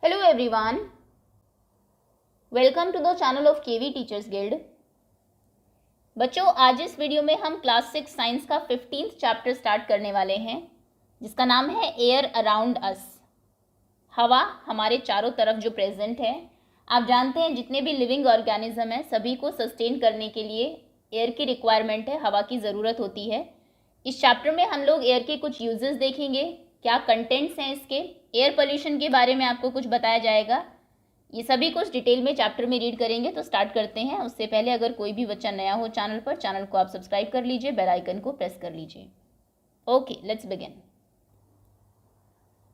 Hello everyone, welcome to the channel of KV Teachers Guild। बच्चों, आज इस video में हम क्लास 6 साइंस का 15th चैप्टर स्टार्ट करने वाले हैं जिसका नाम है एयर अराउंड अस। हवा हमारे चारों तरफ जो प्रेजेंट है। आप जानते हैं जितने भी लिविंग ऑर्गेनिज्म हैं सभी को सस्टेन करने के लिए एयर की रिक्वायरमेंट है, हवा की ज़रूरत होती है। इस चैप्टर में हम लोग एयर के कुछ यूजेस देखेंगे, क्या कंटेंट्स हैं इसके, एयर पोल्यूशन के बारे में आपको कुछ बताया जाएगा। ये सभी कुछ डिटेल में चैप्टर में रीड करेंगे। तो स्टार्ट करते हैं। उससे पहले अगर कोई भी बच्चा नया हो चैनल पर, चैनल को आप सब्सक्राइब कर लीजिए, बेल आइकन को प्रेस कर लीजिए। Okay, let's begin.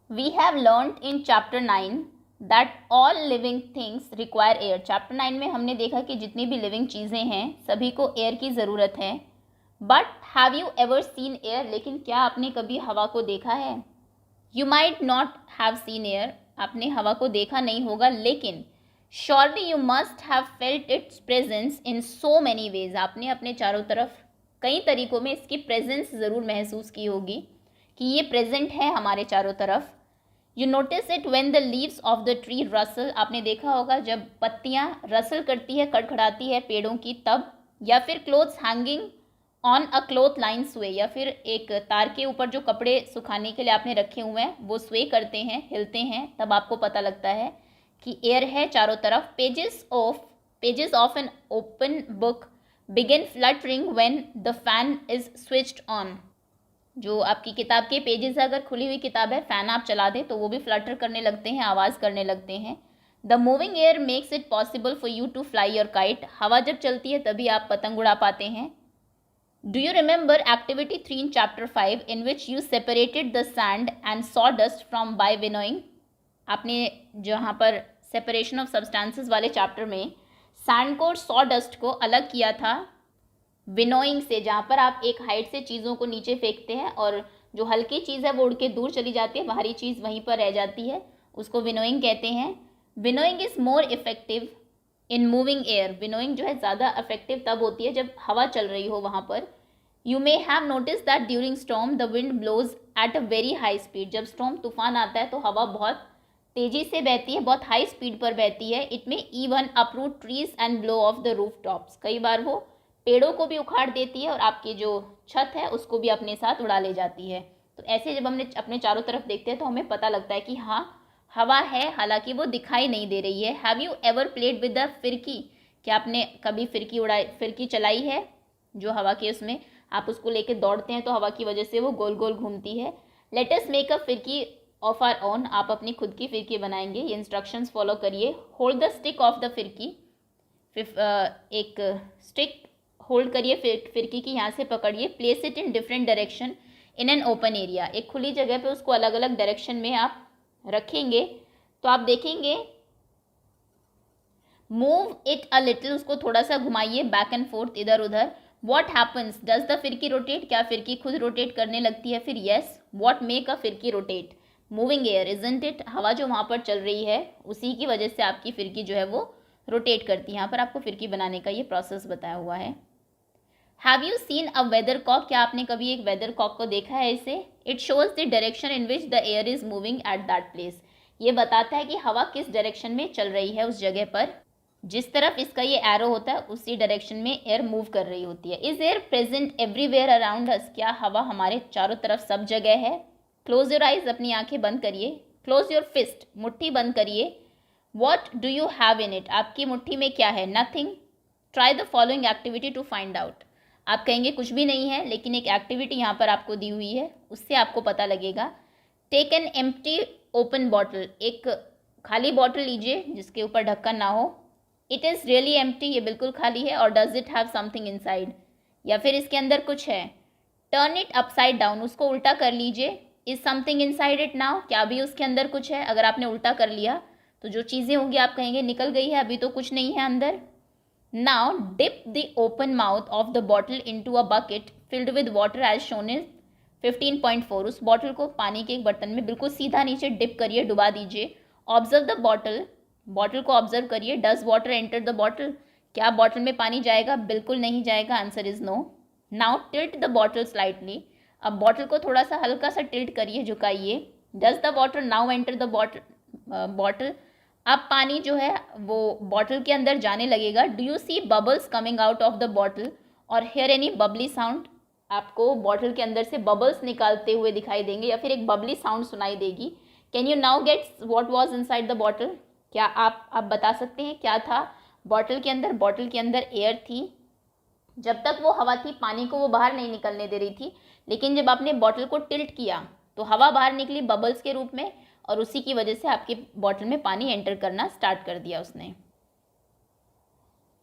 We have learned in chapter 9 दैट ऑल लिविंग थिंग्स रिक्वायर एयर। चैप्टर 9 में हमने देखा कि जितनी भी लिविंग चीज़ें हैं सभी को एयर की ज़रूरत है। But have you ever seen air, लेकिन क्या आपने कभी हवा को देखा है? You might not have seen air, आपने हवा को देखा नहीं होगा, लेकिन surely you must have felt it's presence in so many ways. आपने अपने चारों तरफ कई तरीकों में इसकी प्रेजेंस ज़रूर महसूस की होगी कि ये प्रेजेंट है हमारे चारों तरफ। You notice it when the leaves of the tree Russell, आपने देखा होगा जब पत्तियाँ रसल करती है, कड़खड़ाती है पेड़ों की तब, या फिर clothes hanging on a cloth line स्वे, या फिर एक तार के ऊपर जो कपड़े सुखाने के लिए आपने रखे हुए हैं वो स्वे करते हैं, हिलते हैं, तब आपको पता लगता है कि एयर है चारों तरफ। Pages of an open book begin fluttering when the fan is switched on. जो आपकी किताब के पेजेस है, अगर खुली हुई किताब है, फैन आप चला दें तो वो भी फ्लटर करने लगते हैं, आवाज़ करने लगते हैं। The moving air makes it possible for you to fly your kite. हवा जब चलती है तभी आप पतंग उड़ा पाते हैं। Do you remember activity 3 in chapter 5 in which you separated the sand and sawdust from by winnowing? आपने जहाँ पर सेपरेशन ऑफ सब्सटेंसेस वाले चैप्टर में सैंड को और सॉडस्ट को अलग किया था विनोइंग से, जहाँ पर आप एक हाइट से चीज़ों को नीचे फेंकते हैं और जो हल्की चीज़ है वो उड़ के दूर चली जाती है, भारी चीज़ वहीं पर रह जाती है, उसको विनोइंग कहते हैं। Winnowing is more effective in moving air. Winnowing जो है ज़्यादा इफेक्टिव तब होती है जब हवा चल रही हो वहाँ पर। You may have notice that during storm the wind blows at a very high speed. जब स्टॉर्म तूफान आता है तो हवा बहुत तेज़ी से बहती है, बहुत हाई स्पीड पर बहती है। It may even uproot trees and blow of the roof tops. कई बार वो पेड़ों को भी उखाड़ देती है और आपकी जो छत है उसको भी अपने साथ उड़ा ले जाती है। तो ऐसे जब हमने अपने चारों तरफ देखते हैं तो हमें पता लगता है कि हाँ हवा है, हालांकि वो दिखाई नहीं दे रही है। Have you ever played with the फिरकी? क्या आपने कभी फिरकी चलाई है जो हवा के उसमें आप उसको लेके दौड़ते हैं तो हवा की वजह से वो गोल गोल घूमती है। लेट अस मेक अ फिरकी ऑफ आवर ओन। आप अपनी खुद की फिरकी बनाएंगे, ये इंस्ट्रक्शंस फॉलो करिए। Hold the stick of the फिरकी। एक स्टिक होल्ड करिए फिरकी की, यहाँ से पकड़िए। Place it in different direction in an open area. एक खुली जगह पे उसको अलग अलग डायरेक्शन में आप रखेंगे तो आप देखेंगे मूव इट अ लिटिल, उसको थोड़ा सा घुमाइए बैक एंड फोर्थ, इधर उधर। What happens? डज द फिरकी रोटेट? क्या फिरकी खुद रोटेट करने लगती है? फिर यस। वॉट मेक अ फिरकी rotate? Moving air, isn't it? हवा जो वहाँ पर चल रही है उसी की वजह से आपकी फिरकी जो है वो रोटेट करती है। यहाँ पर आपको फिरकी बनाने का ये प्रोसेस बताया हुआ है। Have you seen a weather cock? क्या आपने कभी एक वेदर कॉक को देखा है? इसे it shows the direction in which the air is moving at that place. ये बताता है कि हवा किस डायरेक्शन में चल रही है उस जगह पर। जिस तरफ इसका ये एरो होता है उसी डायरेक्शन में एयर मूव कर रही होती है। Is air present everywhere around अस? क्या हवा हमारे चारों तरफ सब जगह है? क्लोज योर आइज, अपनी आंखें बंद करिए। क्लोज योर फिस्ट, मुट्ठी बंद करिए। What do you have in it? आपकी मुट्ठी में क्या है? Nothing. Try the following activity to find out. आप कहेंगे कुछ भी नहीं है, लेकिन एक एक्टिविटी यहाँ पर आपको दी हुई है, उससे आपको पता लगेगा। Take an empty open bottle. एक खाली बॉटल लीजिए जिसके ऊपर ढक्कन ना हो। इट इज़ रियली एम्प्टी, ये बिल्कुल खाली है। और does it have something inside? या फिर इसके अंदर कुछ है। टर्न इट अपसाइड डाउन, उसको उल्टा कर लीजिए। Is something inside it now? क्या अभी उसके अंदर कुछ है? अगर आपने उल्टा कर लिया तो जो चीज़ें होंगी आप कहेंगे निकल गई है, अभी तो कुछ नहीं है अंदर। Now dip the open mouth of the bottle into a bucket filled with water as shown is 15.4। उस बॉटल को पानी के एक बर्तन में बिल्कुल सीधा नीचे डिप करिए, डुबा दीजिए। ऑब्जर्व द बॉटल, बॉटल को ऑब्जर्व करिए। Does water enter the bottle? क्या बॉटल में पानी जाएगा? बिल्कुल नहीं जाएगा, answer is no. Now tilt the bottle slightly. अब बॉटल को थोड़ा सा हल्का सा टिल्ट करिए, झुकाइए। Does the water now enter the bottle? Bottle, अब पानी जो है वो बॉटल के अंदर जाने लगेगा. Do you see bubbles coming out of the bottle और हेयर एनी बबली साउंड? आपको बॉटल के अंदर से बबल्स निकालते हुए दिखाई देंगे या फिर एक बबली साउंड सुनाई देगी. Can you now get what was inside the bottle? क्या आप बता सकते हैं क्या था बॉटल के अंदर? बॉटल के अंदर एयर थी. जब तक वो हवा थी पानी को वो बाहर नहीं निकलने दे रही थी, लेकिन जब आपने बॉटल को टिल्ट किया तो हवा बाहर निकली बबल्स के रूप में, और उसी की वजह से आपके बॉटल में पानी एंटर करना स्टार्ट कर दिया उसने.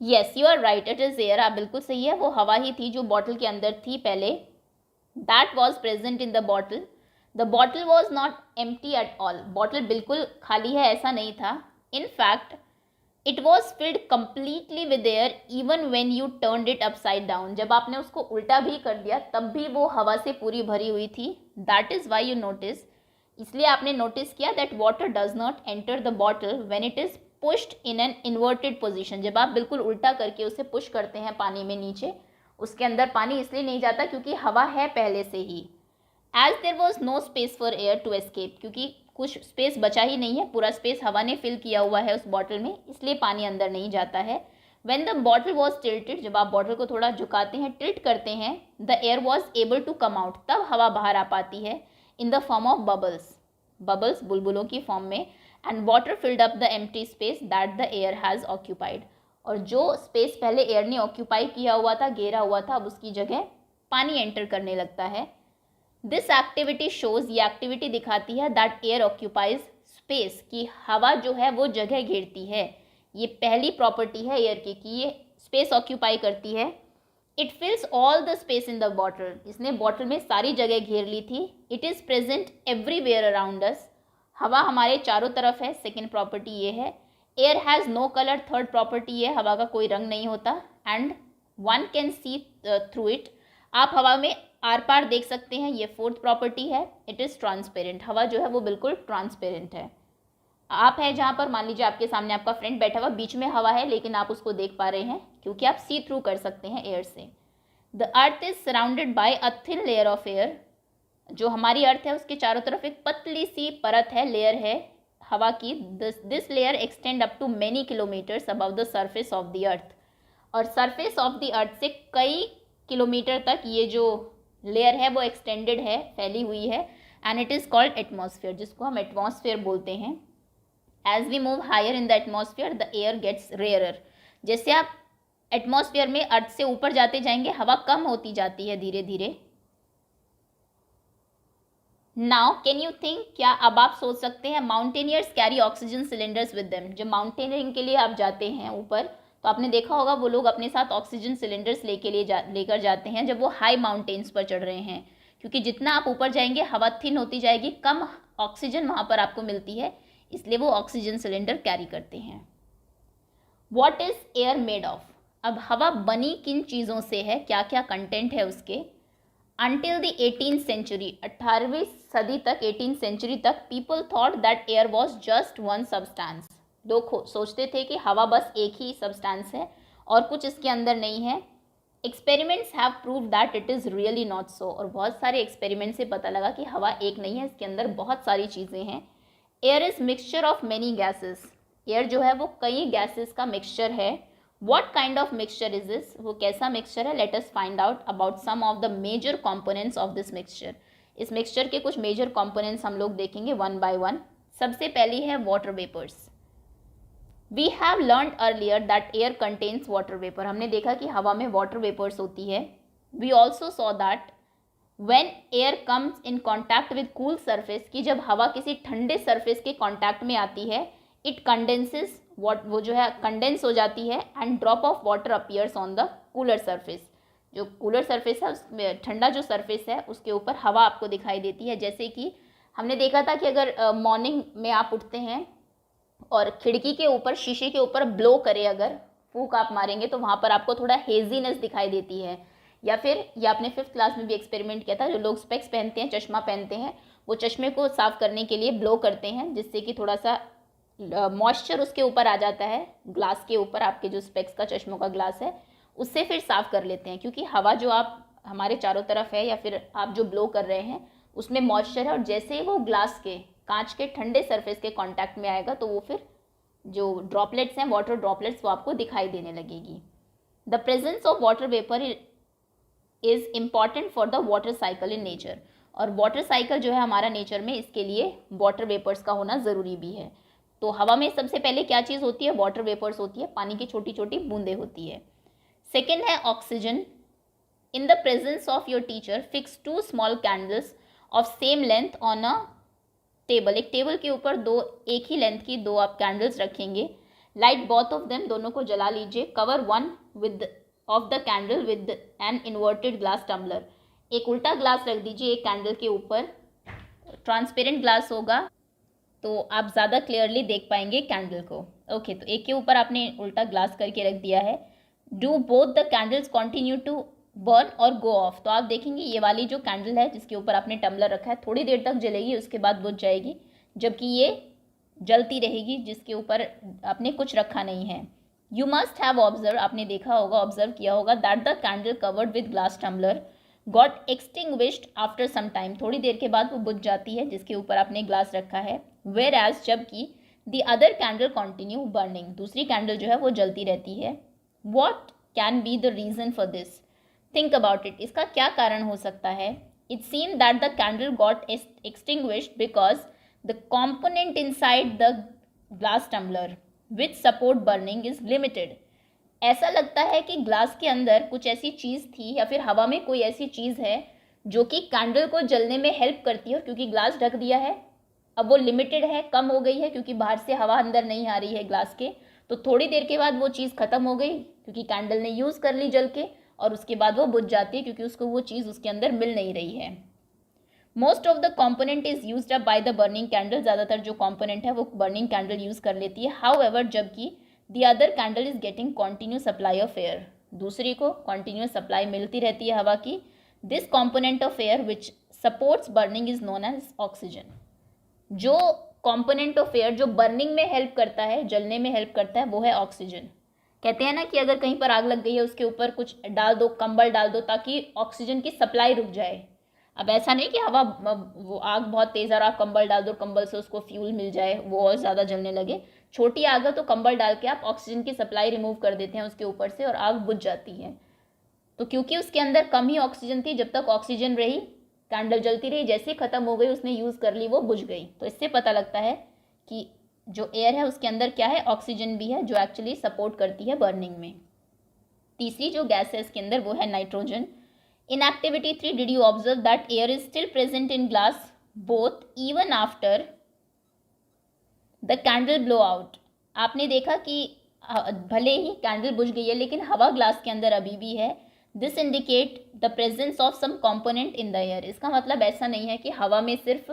Yes you are right, it is air. आप बिल्कुल सही है, वो हवा ही थी जो बॉटल के अंदर थी पहले. That was present in the bottle. The bottle was not empty at all. Bottle बिल्कुल खाली है ऐसा नहीं था. In fact it was filled completely with air even when you turned it upside down. जब आपने उसको उल्टा भी कर दिया तब भी वो हवा से पूरी भरी हुई थी. That is why you notice, इसलिए आपने नोटिस किया that water does not enter the bottle when it is pushed in an inverted position. जब आप बिल्कुल उल्टा करके उसे पुश करते हैं पानी में नीचे, उसके अंदर पानी इसलिए नहीं जाता क्योंकि हवा है पहले से ही. As there was no space for air to escape, क्योंकि कुछ स्पेस बचा ही नहीं है, पूरा स्पेस हवा ने फिल किया हुआ है उस बॉटल में, इसलिए पानी अंदर नहीं जाता है. When the bottle was tilted, जब आप बॉटल को थोड़ा झुकाते हैं, टिल्ट करते हैं, the air was able to come out, तब हवा बाहर आ पाती है in the form of bubbles. Bubbles बुलबुलों की फॉर्म में. And water filled up the empty space that the air has occupied. और जो स्पेस पहले एयर ने ऑक्यूपाई किया हुआ था, घेरा हुआ था, अब उसकी जगह पानी एंटर करने लगता है. दिस एक्टिविटी शोज, ये एक्टिविटी दिखाती है दैट एयर ऑक्यूपाइज स्पेस, की हवा जो है वो जगह घेरती है. ये पहली प्रॉपर्टी है एयर की कि ये स्पेस ऑक्यूपाई करती है. It fills all the space in the bottle, इसने बॉटल में सारी जगह घेर ली थी. It is present everywhere around us, हवा हमारे चारों तरफ है. सेकेंड प्रॉपर्टी ये है. Air has no colour, third property ये, हवा का कोई रंग नहीं होता. And one can see through it, आप हवा में आर पार देख सकते हैं, ये फोर्थ प्रॉपर्टी है. इट इज़ ट्रांसपेरेंट, हवा जो है वो बिल्कुल ट्रांसपेरेंट है. आप है जहाँ पर, मान लीजिए आपके सामने आपका फ्रेंड बैठा हुआ, बीच में हवा है लेकिन आप उसको देख पा रहे हैं क्योंकि आप सी थ्रू कर सकते हैं एयर से. The earth is surrounded by a thin layer of air, जो हमारी अर्थ है उसके चारों तरफ एक पतली सी परत है, लेयर है हवा की. This layer extend up to many kilometres above the surface of the earth, और सरफेस ऑफ द अर्थ से कई किलोमीटर तक ये जो लेयर है वो एक्सटेंडेड है, फैली हुई है. And it is called atmosphere, जिसको हम एटमॉस्फेयर बोलते हैं. As we move higher in the atmosphere the air gets rarer. जैसे आप एटमॉस्फेयर में अर्थ से ऊपर जाते जाएंगे हवा कम होती जाती है धीरे धीरे. नाउ कैन यू थिंक, क्या अब आप सोच सकते हैं, mountaineers carry oxygen cylinders with them. जब माउंटेनियरिंग के लिए आप जाते हैं ऊपर तो आपने देखा होगा वो लोग अपने साथ ऑक्सीजन सिलेंडर्स लेकर जाते हैं जब वो हाई माउंटेन्स पर चढ़ रहे हैं, क्योंकि जितना आप ऊपर जाएंगे हवा थिन होती जाएगी, कम ऑक्सीजन वहाँ पर आपको मिलती है, इसलिए वो ऑक्सीजन सिलेंडर कैरी करते हैं. What is air made of? अब हवा बनी किन चीज़ों से है, क्या क्या कंटेंट है उसके. Until the 18th century, 18वीं सदी तक, 18th century तक, people thought that air was just one substance. लोग सोचते थे कि हवा बस एक ही सब्सटेंस है और कुछ इसके अंदर नहीं है. Experiments have prove that it is really not so, और बहुत सारे एक्सपेरिमेंट से पता लगा कि हवा एक नहीं है, इसके अंदर बहुत सारी चीज़ें हैं. Air is mixture of many gases. Air जो है वो कई गैसेस का मिक्सचर है. What kind of mixture is this? वो कैसा मिक्सचर है? Let us find out about some of the major components of this mixture. इस मिक्सचर के कुछ मेजर कंपोनेंट्स हम लोग देखेंगे वन बाय वन. सबसे पहली है water vapours. We have learn earlier that air contains water vapour. हमने देखा कि हवा में वाटर वेपर्स होती है. We also saw that when air comes in contact with cool surface, की जब हवा किसी ठंडे सरफेस के कॉन्टैक्ट में आती है, इट कंडेंसेस, वो जो है कंडेंस हो जाती है. And drop of water appears on the cooler surface. जो कूलर सरफेस है उसमें, ठंडा जो सरफेस है उसके ऊपर हवा आपको दिखाई देती है. जैसे कि हमने देखा था कि अगर मॉर्निंग में आप उठते हैं और खिड़की के ऊपर, शीशे के ऊपर ब्लो करे, अगर फूंक आप मारेंगे तो वहाँ पर आपको थोड़ा हेजीनेस दिखाई देती है. या फिर ये आपने 5th क्लास में भी एक्सपेरिमेंट किया था, जो लोग स्पेक्स पहनते हैं, चश्मा पहनते हैं, वो चश्मे को साफ़ करने के लिए ब्लो करते हैं, जिससे कि थोड़ा सा मॉइस्चर उसके ऊपर आ जाता है, ग्लास के ऊपर, आपके जो स्पेक्स का चश्मों का ग्लास है उससे फिर साफ़ कर लेते हैं, क्योंकि हवा जो आप हमारे चारों तरफ है या फिर आप जो ब्लो कर रहे हैं उसमें मॉइस्चर है, और जैसे ही वो ग्लास के कांच के ठंडे सरफेस के कांटेक्ट में आएगा तो वो फिर जो ड्रॉपलेट्स हैं, वाटर ड्रॉपलेट्स, वो आपको दिखाई देने लगेगी। The presence of water vapour is important for the water cycle in nature. और वाटर साइकिल जो है हमारा नेचर में, इसके लिए वाटर वेपर्स का होना ज़रूरी भी है। तो हवा में सबसे पहले क्या चीज़ होती है? वाटर वेपर्स होती है, पानी की छोटी छोटी बूंदें होती है। सेकेंड है oxygen. In the presence of your teacher fix 2 small candles of same length on a table. एक टेबल के ऊपर एक ही लेंथ की 2 आप कैंडल्स रखेंगे। लाइट बोथ ऑफ देम, दोनों को जला लीजिए। Cover one with of the candle with an inverted glass tumbler. एक उल्टा ग्लास रख दीजिए एक कैंडल के ऊपर, ट्रांसपेरेंट ग्लास होगा तो आप ज़्यादा क्लियरली देख पाएंगे कैंडल को। ओके, तो एक के ऊपर आपने उल्टा ग्लास करके रख दिया है। Do both the candles continue to burn or go of. तो आप देखेंगे ये वाली जो कैंडल है जिसके ऊपर आपने टम्बलर रखा है, थोड़ी देर तक जलेगी, उसके बाद बुझ जाएगी, जबकि ये जलती रहेगी जिसके ऊपर आपने कुछ रखा नहीं है। यू मस्ट हैव ऑब्जर्व, आपने देखा होगा, ऑब्जर्व किया होगा, that the candle covered with glass tumbler got extinguished after some time. थोड़ी देर के बाद वो बुझ जाती है जिसके ऊपर आपने ग्लास रखा है। वेयर एज, जबकि the other candle continue burning, दूसरी कैंडल जो है वो जलती रहती है। What can be the reason for this? Think about it, इसका क्या कारण हो सकता है? It seem that the candle got extinguished because the component inside the glass tumbler which support burning is limited. ऐसा लगता है कि ग्लास के अंदर कुछ ऐसी चीज़ थी या फिर हवा में कोई ऐसी चीज़ है जो कि कैंडल को जलने में हेल्प करती है, और क्योंकि ग्लास ढक दिया है अब वो लिमिटेड है, कम हो गई है, क्योंकि बाहर से हवा अंदर नहीं आ रही है ग्लास के, तो थोड़ी देर के बाद वो चीज़ ख़त्म हो गई क्योंकि कैंडल ने यूज़ कर ली जल के, और उसके बाद वो बुझ जाती है क्योंकि उसको वो चीज़ उसके अंदर मिल नहीं रही है। Most of the component is used up by the burning candle, ज़्यादातर जो कॉम्पोनेंट है वो बर्निंग कैंडल यूज़ कर लेती है। हाउ एवर, जबकि the other candle is getting continue supply of air, दूसरी को कॉन्टिन्यूस सप्लाई मिलती रहती है हवा की। This component of air which supports burning is known as oxygen. जो कॉम्पोनेंट ऑफ एयर जो बर्निंग में हेल्प करता है, जलने में हेल्प करता है, वो है ऑक्सीजन। कहते हैं ना कि अगर कहीं पर आग लग गई है उसके ऊपर कुछ डाल दो, कंबल डाल दो, ताकि ऑक्सीजन की सप्लाई रुक जाए। अब ऐसा नहीं कि हवा वो आग बहुत तेज़ और आप कंबल डाल दो, कंबल से उसको फ्यूल मिल जाए, वो और ज़्यादा जलने लगे। छोटी आग है तो कंबल डाल के आप ऑक्सीजन की सप्लाई रिमूव कर देते हैं उसके ऊपर से और आग बुझ जाती है। तो क्योंकि उसके अंदर कम ही ऑक्सीजन थी, जब तक ऑक्सीजन रही कैंडल जलती रही, जैसे ही ख़त्म हो गई उसने यूज़ कर ली, वो बुझ गई। तो इससे पता लगता है कि जो एयर है उसके अंदर क्या है, ऑक्सीजन भी है, जो एक्चुअली सपोर्ट करती है बर्निंग में। तीसरी जो गैस है इसके अंदर वो है nitrogen. In activity 3, did you observe that air is still present in glass both even after the candle blow out? आपने देखा कि भले ही कैंडल बुझ गई है लेकिन हवा ग्लास के अंदर अभी भी है। This indicate the presence of some component in the air. इसका मतलब ऐसा नहीं है कि हवा में सिर्फ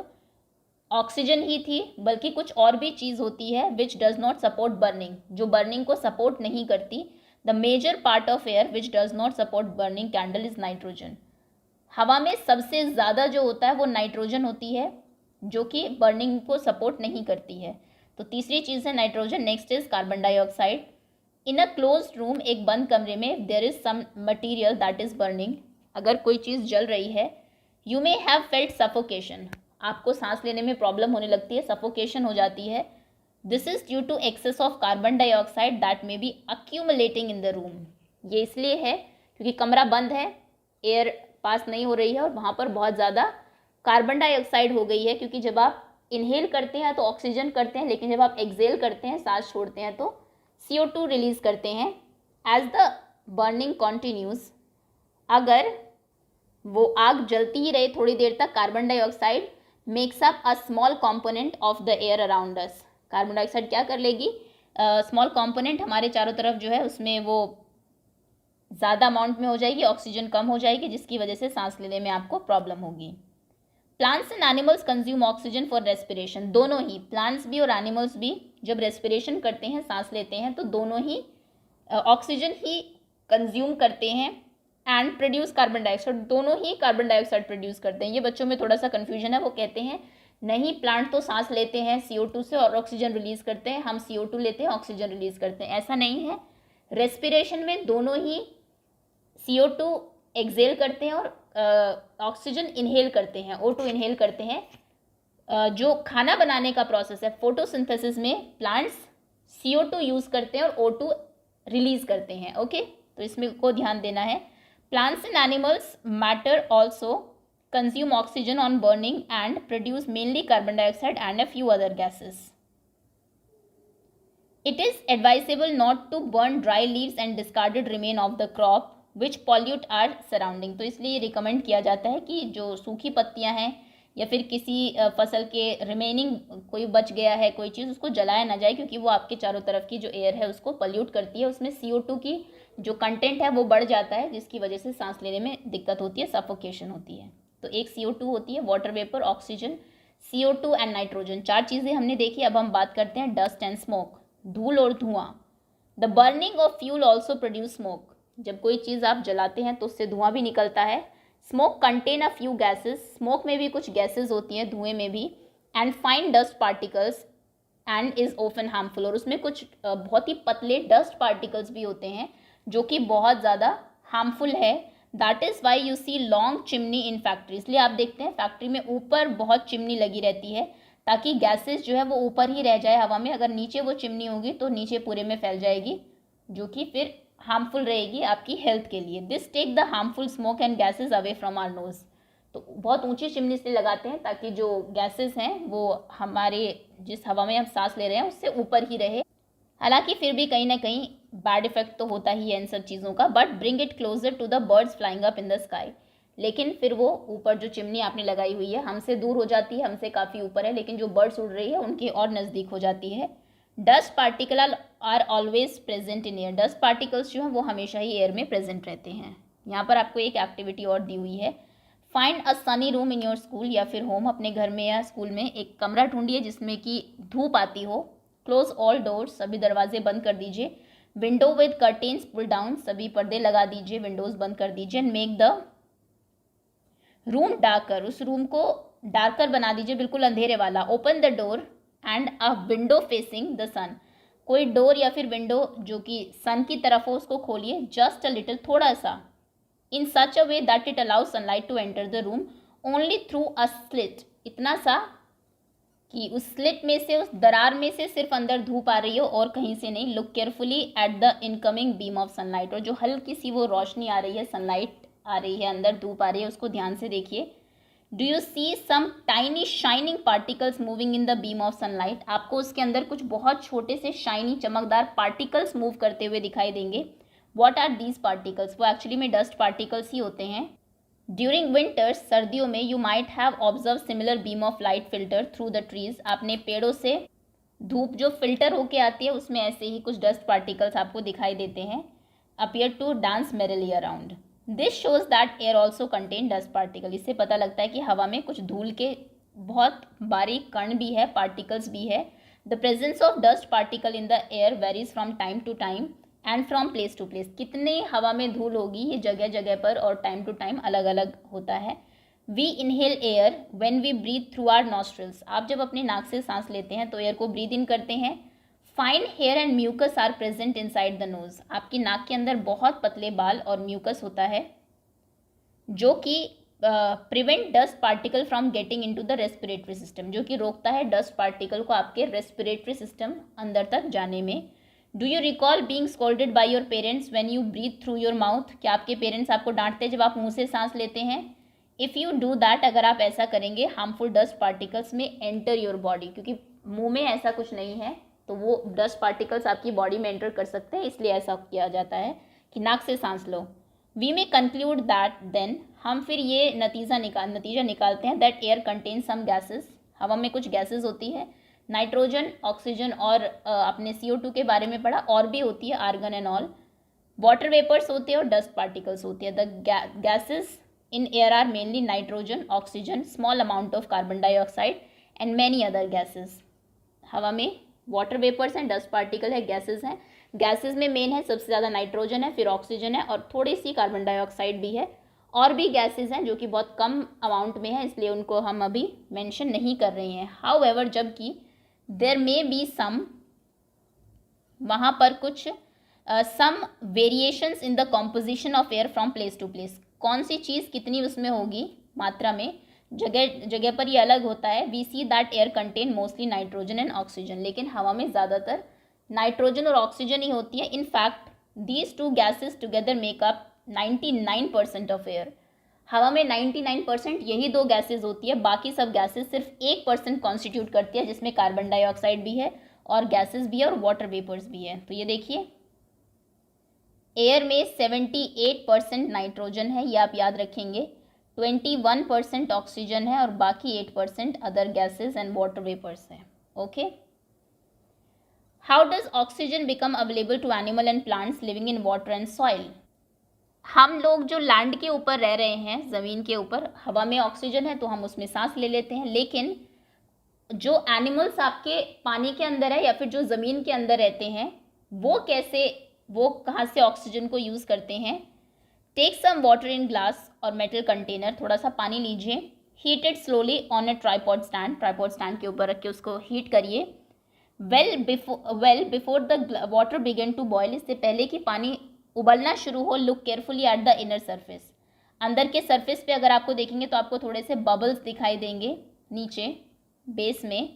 ऑक्सीजन ही थी, बल्कि कुछ और भी चीज़ होती है which does not support burning, जो बर्निंग को सपोर्ट नहीं करती। The major part of air which does not support burning candle is nitrogen. हवा में सबसे ज़्यादा जो होता है वो नाइट्रोजन होती है, जो कि बर्निंग को सपोर्ट नहीं करती है। तो तीसरी चीज़ है nitrogen. Next is carbon dioxide. In a closed room, एक बंद कमरे में, there is some material that is burning, अगर कोई चीज़ जल रही है, you may have felt suffocation, आपको सांस लेने में प्रॉब्लम होने लगती है, सफोकेशन हो जाती है। This is due to excess of carbon dioxide that may be accumulating in the room. ये इसलिए है क्योंकि कमरा बंद है, एयर पास नहीं हो रही है और वहाँ पर बहुत ज़्यादा कार्बन डाइऑक्साइड हो गई है, क्योंकि जब आप इनहेल करते हैं तो ऑक्सीजन करते हैं, लेकिन जब आप एक्सेल करते हैं, सांस छोड़ते हैं, तो CO2 रिलीज करते हैं। एज द बर्निंग कॉन्टिन्यूज, अगर वो आग जलती ही रहे थोड़ी देर तक, carbon dioxide makes up a small component of the air around us. Carbon dioxide क्या कर लेगी, स्मॉल कॉम्पोनेंट हमारे चारों तरफ जो है उसमें वो ज़्यादा अमाउंट में हो जाएगी, ऑक्सीजन कम हो जाएगी, जिसकी वजह से सांस लेने में आपको प्रॉब्लम होगी। Plants and animals consume oxygen for respiration, दोनों ही प्लांट्स भी और एनिमल्स भी जब रेस्पिरेशन करते हैं, सांस लेते हैं, तो दोनों ही ऑक्सीजन ही कंज्यूम करते हैं एंड प्रोड्यूस कार्बन डाइऑक्साइड, दोनों ही कार्बन डाइऑक्साइड प्रोड्यूस करते हैं। ये बच्चों में थोड़ा सा कन्फ्यूजन है, वो कहते हैं नहीं प्लांट तो सांस लेते हैं CO2 से और ऑक्सीजन रिलीज करते हैं, हम CO2 लेते हैं ऑक्सीजन रिलीज करते हैं, ऐसा नहीं है। रेस्पिरेशन में दोनों ही CO2 एक्सेल करते हैं और ऑक्सीजन इनहेल करते हैं, O2 इनहेल करते हैं। जो खाना बनाने का प्रोसेस है, फोटोसिंथेसिस में प्लांट्स CO2 यूज़ करते हैं और O2 रिलीज करते हैं। ओके, तो इसमें को ध्यान देना है। Plants and animals matter also consume oxygen on burning and produce mainly carbon dioxide and a few other gases. It is advisable not to burn dry leaves and discarded remain of the crop which pollute our surrounding। तो इसलिए recommend किया जाता है कि जो सूखी पत्तियां हैं या फिर किसी फसल के रिमेनिंग कोई बच गया है कोई चीज़, उसको जलाया ना जाए, क्योंकि वो आपके चारों तरफ की जो एयर है उसको पल्यूट करती है। उसमें CO2 की जो कंटेंट है वो बढ़ जाता है, जिसकी वजह से सांस लेने में दिक्कत होती है, सफोकेशन होती है। तो एक CO2 होती है, water vapour, oxygen, CO2 and nitrogen. 4 चीज़ें हमने देखी। अब हम बात करते हैं डस्ट एंड स्मोक, धूल और धुआं। The burning of fuel also produce smoke. जब कोई चीज़ आप जलाते हैं तो उससे धुआं भी निकलता है। Smoke contain a few gases, smoke में भी कुछ गैसेस होती हैं, धुएं में भी, and fine dust particles and is often harmful. और उसमें कुछ बहुत ही पतले डस्ट पार्टिकल्स भी होते हैं जो कि बहुत ज़्यादा हार्मफुल है। That is why you see long chimney in factory. इसलिए आप देखते हैं फैक्ट्री में ऊपर बहुत चिमनी लगी रहती है, ताकि गैसेस जो है वो ऊपर ही रह जाए हवा में। अगर नीचे वो चिमनी होगी तो नीचे पूरे में फैल जाएगी, जो कि फिर हार्मफुल रहेगी आपकी हेल्थ के लिए। This take the harmful smoke and gases away from our nose. तो बहुत ऊंची चिमनी से लगाते हैं ताकि जो गैसेस हैं वो हमारे जिस हवा में हम सांस ले रहे हैं उससे ऊपर ही रहे। हालांकि फिर भी कहीं ना कहीं बैड इफेक्ट तो होता ही है इन सब चीज़ों का। But bring it closer to the birds flying up in the sky. लेकिन फिर वो ऊपर जो चिमनी आपने लगाई हुई है हमसे दूर हो जाती है, हमसे काफ़ी ऊपर है, लेकिन जो बर्ड्स उड़ रही है उनके और नज़दीक हो जाती है। Dust particle are always present in air. Dust particles जो हैं वो हमेशा ही एयर में प्रेजेंट रहते हैं। यहाँ पर आपको एक एक्टिविटी और दी हुई है। Find a Sunny room in your school या फिर होम। अपने घर में या स्कूल में एक कमरा ढूंढिए जिसमें कि धूप आती हो। क्लोज ऑल डोर्स, सभी दरवाजे बंद कर दीजिए। Window with curtains pull down, सभी पर्दे लगा दीजिए, विंडोज बंद कर दीजिए। And make the room darker, उस रूम को डार्कर बना दीजिए, बिल्कुल अंधेरे वाला। Open the door and a window facing the sun. कोई डोर या फिर विंडो जो कि सन की तरफ हो उसको खोलिए, जस्ट अ लिटिल, थोड़ा सा, in such a way that it allows sunlight to enter the room only through a slit. इतना सा कि उस स्लिट में से, उस दरार में से सिर्फ अंदर धूप आ रही हो और कहीं से नहीं। Look carefully at the incoming beam of sunlight. और जो हल्की सी वो रोशनी आ रही है, सनलाइट आ रही है, अंदर धूप आ रही है, उसको ध्यान से देखिए। Do you see some tiny shining particles moving in the beam of sunlight. आपको उसके अंदर कुछ बहुत छोटे से शाइनी चमकदार पार्टिकल्स मूव करते हुए दिखाई देंगे। What are these particles? वो एक्चुअली में डस्ट पार्टिकल्स ही होते हैं। ड्यूरिंग विंटर्स, सर्दियों में, you might have observe similar beam of light filter through the trees. आपने पेड़ों से धूप जो फिल्टर होके आती है उसमें ऐसे ही कुछ डस्ट पार्टिकल्स आपको दिखाई देते हैं। Appear to dance merrily around. This shows that air also contain dust particle. इससे पता लगता है कि हवा में कुछ धूल के बहुत बारीक कण भी है, पार्टिकल्स भी है। The presence of dust particle in the air varies from time to time and from place to place. कितने हवा में धूल होगी ये जगह जगह पर और टाइम टू टाइम अलग अलग होता है। We inhale air when we breathe through our nostrils. आप जब अपने नाक से सांस लेते हैं तो एयर को ब्रीथ इन करते हैं। Fine hair and mucus are present inside the nose. आपकी नाक के अंदर बहुत पतले बाल और म्यूकस होता है जो कि prevent dust particle from getting into the respiratory system, जो कि रोकता है डस्ट पार्टिकल को आपके रेस्पिरेटरी सिस्टम अंदर तक जाने में। Do you recall being scolded by your parents when you breathe through your mouth? क्या आपके पेरेंट्स आपको डांटते हैं जब आप मुंह से सांस लेते हैं? इफ़ यू डू दैट, अगर आप ऐसा करेंगे, हार्मफुल डस्ट पार्टिकल्स में एंटर योर बॉडी, क्योंकि मुंह में ऐसा कुछ नहीं है तो वो डस्ट पार्टिकल्स आपकी बॉडी में एंटर कर सकते हैं, इसलिए ऐसा किया जाता है कि नाक से सांस लो। We may conclude that then, हम फिर ये नतीजा निकालते हैं that air contain some gases. हवा में कुछ गैसेस होती है, नाइट्रोजन, ऑक्सीजन और अपने CO2 के बारे में पढ़ा, और भी होती है argon and all. Water vapours होते हैं और डस्ट पार्टिकल्स होते हैं। The gases in air are mainly nitrogen, oxygen, small amount of carbon dioxide and many other gases. हवा में वाटर वेपर्स हैं, डस्ट पार्टिकल है, गैसेस हैं। गैसेस में मेन है सबसे ज़्यादा नाइट्रोजन है, फिर ऑक्सीजन है और थोड़ी सी कार्बन डाइऑक्साइड भी है। और भी गैसेस हैं जो कि बहुत कम अमाउंट में है, इसलिए उनको हम अभी मेंशन नहीं कर रहे हैं। हाउएवर, जबकि देयर मे बी सम, वहाँ पर कुछ some variations in the composition of air from place to place. कौन सी चीज़ कितनी उसमें होगी मात्रा में, जगह जगह पर ये अलग होता है. We see that air contain mostly nitrogen and oxygen. लेकिन हवा में ज़्यादातर नाइट्रोजन और ऑक्सीजन ही होती है. In fact these two gases together make up 99% of air. हवा में 99% यही दो गैसेज होती है. बाकी सब गैसेज सिर्फ 1% कॉन्स्टिट्यूट करती है, जिसमें कार्बन डाइऑक्साइड भी है और गैसेज भी है और वाटर वेपर्स भी है. तो ये देखिए, एयर में 78% नाइट्रोजन है, ये आप याद रखेंगे. 21% ऑक्सीजन है और बाकी 8% other gases and water vapours है. Okay. How does oxygen become available to animal and plants living in water and soil. हम लोग जो लैंड के ऊपर रह रहे हैं, ज़मीन के ऊपर, हवा में ऑक्सीजन है तो हम उसमें सांस ले लेते हैं. लेकिन जो एनिमल्स आपके पानी के अंदर है या फिर जो ज़मीन के अंदर रहते हैं, वो कहाँ से ऑक्सीजन को यूज़ करते हैं. Take some water in glass और मेटल कंटेनर. थोड़ा सा पानी लीजिए. Heat it slowly on a tripod stand के ऊपर रख के उसको हीट करिए. Well before the water began to boil. इससे पहले कि पानी उबलना शुरू हो, look carefully at the inner surface. अंदर के सरफेस पे अगर आपको देखेंगे तो आपको थोड़े से बबल्स दिखाई देंगे नीचे बेस में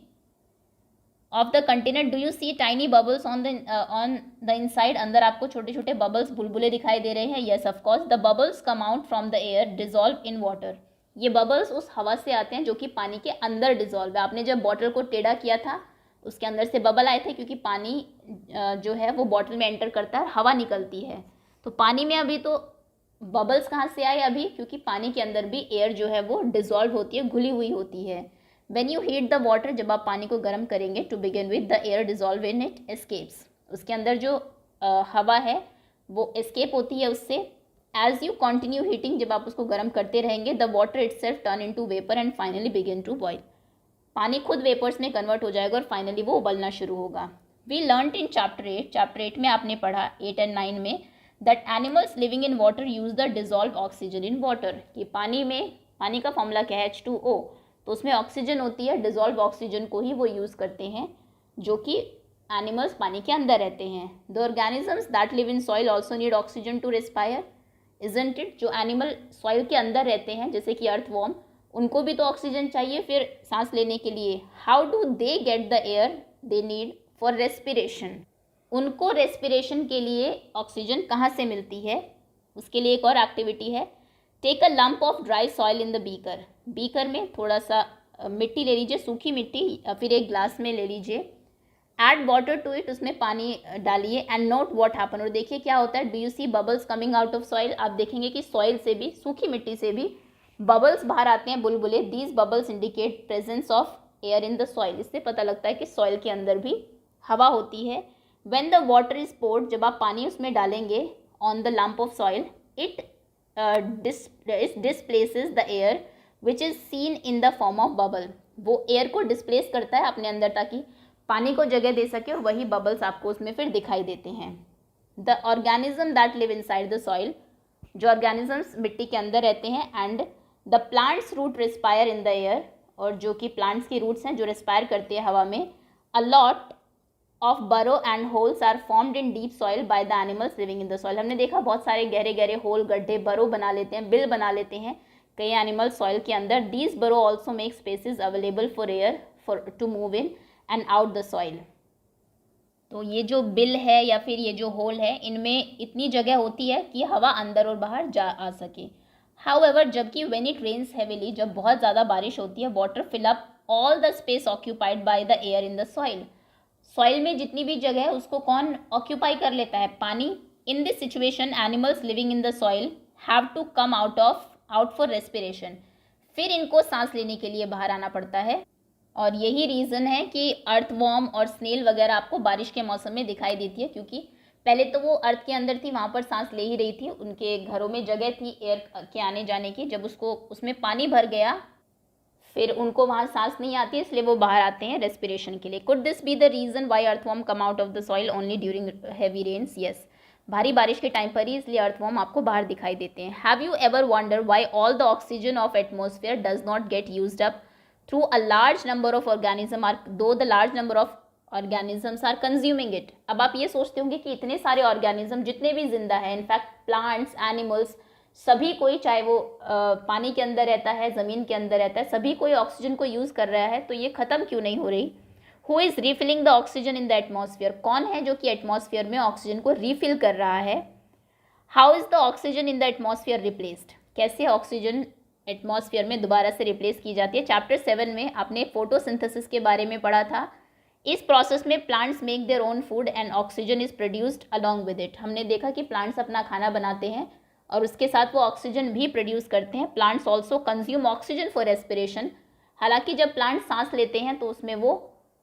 of the container. Do you see tiny bubbles on the inside. अंदर आपको छोटे छोटे बबल्स, बुलबुले दिखाई दे रहे हैं. Yes of course. The bubbles come out from the air dissolve in water. ये बबल्स उस हवा से आते हैं जो कि पानी के अंदर डिजॉल्व है. आपने जब बॉटल को टेढ़ा किया था, उसके अंदर से बबल आए थे, क्योंकि पानी जो है वो बॉटल में एंटर करता है, हवा निकलती है. तो पानी में अभी तो बबल्स कहाँ से आए अभी, क्योंकि पानी के अंदर भी एयर जो है वो डिजॉल्व होती है, घुली हुई होती है. When you heat the water, जब आप पानी को गर्म करेंगे, to begin with the air dissolve in it escapes. उसके अंदर जो हवा है वो एस्केप होती है उससे. एज यू कंटिन्यू हीटिंग, जब आप उसको गर्म करते रहेंगे, the water itself turn into vapour and finally begin to boil. पानी खुद वेपर्स में कन्वर्ट हो जाएगा और फाइनली वो उबलना शुरू होगा. वी लर्नड इन चैप्टर 8 में आपने पढ़ा 8 और 9 में that animals living in water use the dissolve oxygen in water. कि पानी का फॉर्मूला क्या है, H2O. तो उसमें ऑक्सीजन होती है, डिजॉल्व ऑक्सीजन को ही वो यूज़ करते हैं, जो कि एनिमल्स पानी के अंदर रहते हैं. The organisms that live in soil also need oxygen to respire, isn't it. जो एनिमल सॉइल के अंदर रहते हैं, जैसे कि अर्थवॉर्म, उनको भी तो ऑक्सीजन चाहिए फिर सांस लेने के लिए. How do they get the air they need for respiration. उनको रेस्पिरेशन के लिए ऑक्सीजन कहाँ से मिलती है, उसके लिए एक और एक्टिविटी है. Take a lump of dry soil in the beaker. Beaker में थोड़ा सा मिट्टी ले लीजिए, सूखी मिट्टी, या फिर एक ग्लास में ले लीजिए. ऐड वाटर टू इट, उसमें पानी डालिए. And note what happen. और देखिए क्या होता है. Do you see bubbles coming out of soil. आप देखेंगे कि सॉइल से भी, सूखी मिट्टी से भी बबल्स बाहर आते हैं, बुलबुले. These bubbles indicate presence of air in the soil. इससे पता लगता है कि सॉइल के अंदर भी हवा होती है. When the water is poured, जब आप पानी उसमें डालेंगे on the lump of soil, it displaces the air which is seen in the form of bubble. वो एयर को डिस्प्लेस करता है अपने अंदर ताकि पानी को जगह दे सके, और वही बबल्स आपको उसमें फिर दिखाई देते हैं. The organism that live inside the soil. जो ऑर्गेनिजम्स मिट्टी के अंदर रहते हैं. And the plants root respire in the air. और जो कि प्लांट्स की रूट्स हैं जो रेस्पायर करती है हवा में. A lot of burrow and holes are formed in deep soil by the animals living in the soil. हमने देखा बहुत सारे गहरे गहरे होल, गड्ढे, बरो बना लेते हैं, बिल बना लेते हैं कई एनिमल सॉइल के अंदर. These burrow also make spaces available for air for to move in and out the soil. तो ये जो बिल है या फिर ये जो होल है, इनमें इतनी जगह होती है कि हवा अंदर और बाहर जा आ सके. हाउएवर, जबकि व्हेन इट रेन्स हेविली, जब बहुत ज़्यादा बारिश होती है, water fill up all the space occupied by the air in the soil. Soil में जितनी भी जगह है उसको कौन ऑक्यूपाई कर लेता है, पानी. In this situation animals living in the soil have to come out for respiration. फिर इनको सांस लेने के लिए बाहर आना पड़ता है. और यही रीज़न है कि अर्थवॉर्म और स्नेल वगैरह आपको बारिश के मौसम में दिखाई देती है, क्योंकि पहले तो वो अर्थ के अंदर थी, वहाँ पर सांस ले ही रही थी, उनके घरों में जगह थी एयर के आने जाने की. जब उसमें पानी भर गया, फिर उनको वहाँ सांस नहीं आती, इसलिए वो बाहर आते हैं रेस्पिरेशन के लिए. Could this be the reason why earthworm come out of the soil only during heavy rains. Yes, भारी बारिश के टाइम पर ही इसलिए अर्थवॉर्म आपको बाहर दिखाई देते हैं. Have you ever wonder why all the oxygen of atmosphere does not get used up through a large number of organism are though the large number of organisms are consuming it. अब आप ये सोचते होंगे कि इतने सारे organism जितने भी जिंदा है, इनफैक्ट प्लांट्स, एनिमल्स, सभी कोई, चाहे वो पानी के अंदर रहता है, ज़मीन के अंदर रहता है, सभी कोई ऑक्सीजन को यूज़ कर रहा है, तो ये ख़त्म क्यों नहीं हो रही? Who is refilling the oxygen in the atmosphere? कौन है जो कि एटमॉस्फेयर में ऑक्सीजन को रीफिल कर रहा है? How is the oxygen in the atmosphere replaced? कैसे ऑक्सीजन एटमॉस्फेयर में दोबारा से रिप्लेस की जाती है? चैप्टर 7 में आपने फोटोसिंथेसिस के बारे में पढ़ा था। इस प्रोसेस में plants make their own food and oxygen is produced along with it. हमने देखा कि प्लांट्स अपना खाना बनाते हैं और उसके साथ वो ऑक्सीजन भी प्रोड्यूस करते हैं। Plants also consume oxygen for respiration. हालांकि जब प्लांट सांस लेते हैं तो उसमें वो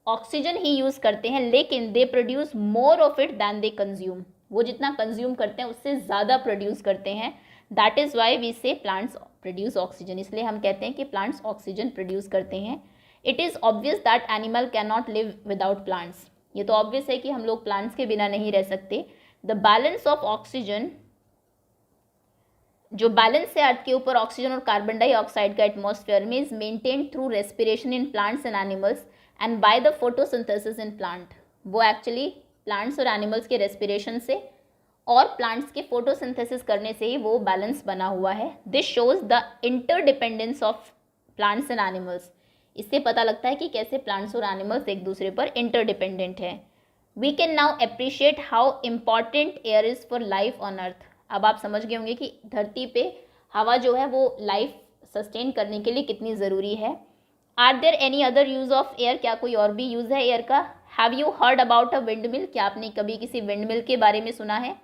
ऑक्सीजन ही यूज़ करते हैं, लेकिन they produce more of it than they consume. वो जितना कंज्यूम करते हैं उससे ज़्यादा प्रोड्यूस करते हैं। दैट इज़ वाई वी से प्लांट्स प्रोड्यूस ऑक्सीजन। इसलिए हम कहते हैं कि प्लांट्स ऑक्सीजन प्रोड्यूस करते हैं। It is obvious that animal can not live without plants. ये तो ऑब्वियस है कि हम लोग प्लांट्स के बिना नहीं रह सकते। द बैलेंस ऑफ ऑक्सीजन, जो बैलेंस है अर्थ के ऊपर ऑक्सीजन और कार्बन डाइऑक्साइड का एटमॉस्फेयर में, is maintained through respiration in plants and animals and by the photosynthesis in plant. वो एक्चुअली प्लांट्स और एनिमल्स के रेस्पिरेशन से और प्लांट्स के फोटोसिंथेसिस करने से ही वो बैलेंस बना हुआ है। This shows the interdependence of plants and animals. इससे पता लगता है कि कैसे प्लांट्स और एनिमल्स एक दूसरे पर इंटरडिपेंडेंट है। We can now appreciate how important air is for life on earth. अब आप समझ गए होंगे कि धरती पे हवा जो है वो लाइफ सस्टेन करने के लिए कितनी ज़रूरी है। Are there any other use of air? क्या कोई और भी यूज़ है एयर का? Have you heard about a windmill? क्या आपने कभी किसी विंड मिल के बारे में सुना है?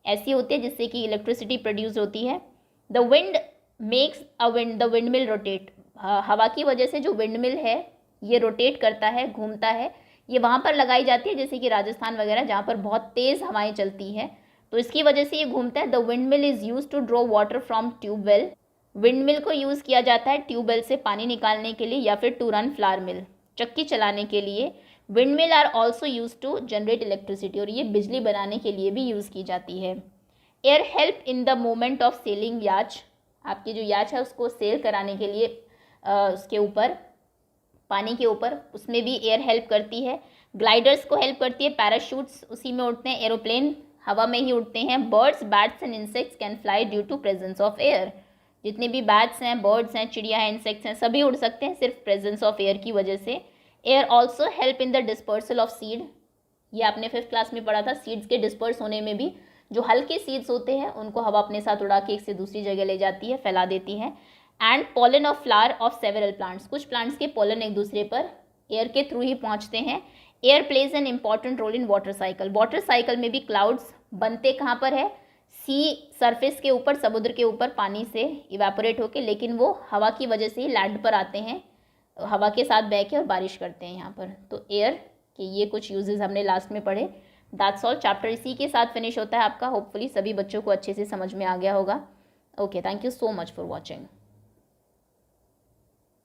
ऐसी होती है जिससे कि इलेक्ट्रिसिटी प्रोड्यूस होती है। The wind makes the wind mill rotate. हवा की वजह से जो विंड मिल है ये रोटेट करता है, घूमता है। ये वहाँ पर लगाई जाती है जैसे कि राजस्थान वगैरह, जहाँ पर बहुत तेज़ हवाएं चलती हैं, तो इसकी वजह से ये घूमता है। The windmill is use to draw water from tubewell. Windmill को यूज़ किया जाता है ट्यूबवेल से पानी निकालने के लिए, या फिर टू रन फ्लावर मिल, चक्की चलाने के लिए। Windmill are also use to generate electricity, और ये बिजली बनाने के लिए भी यूज़ की जाती है। Air help in the moment of selling याच। आपकी जो याच है उसको सेल कराने के लिए उसके ऊपर, पानी के ऊपर, उसमें भी एयर हेल्प करती है। ग्लाइडर्स को हेल्प करती है, पैराशूट्स उसी में उड़ते हैं, एरोप्लेन हवा में ही उड़ते हैं। Birds, bats and insects can fly due to presence of air. जितने भी बैट्स हैं, बर्ड्स हैं, चिड़िया हैं, इंसेक्ट्स हैं, सभी उड़ सकते हैं सिर्फ प्रेजेंस ऑफ एयर की वजह से। Air also help in the dispersal of seed. ये आपने 5th क्लास में पढ़ा था। सीड्स के डिस्पर्स होने में भी जो हल्के सीड्स होते हैं उनको हवा अपने साथ उड़ा के एक से दूसरी जगह ले जाती है, फैला देती है। And pollen of flower of several plants. कुछ प्लांट्स के पोलन एक दूसरे पर एयर के थ्रू ही पहुंचते हैं। Air plays an important role in water cycle. Water cycle में भी क्लाउड्स बनते कहाँ पर है? सी सरफेस के ऊपर, समुद्र के ऊपर पानी से इवेपोरेट होके, लेकिन वो हवा की वजह से ही लैंड पर आते हैं, हवा के साथ बह के और बारिश करते हैं यहाँ पर। तो एयर के ये कुछ यूजेस हमने लास्ट में पढ़े। That's all. चैप्टर इसी के साथ फिनिश होता है आपका। होपफुली सभी बच्चों को अच्छे से समझ में आ गया होगा। Okay, thank you so much for watching.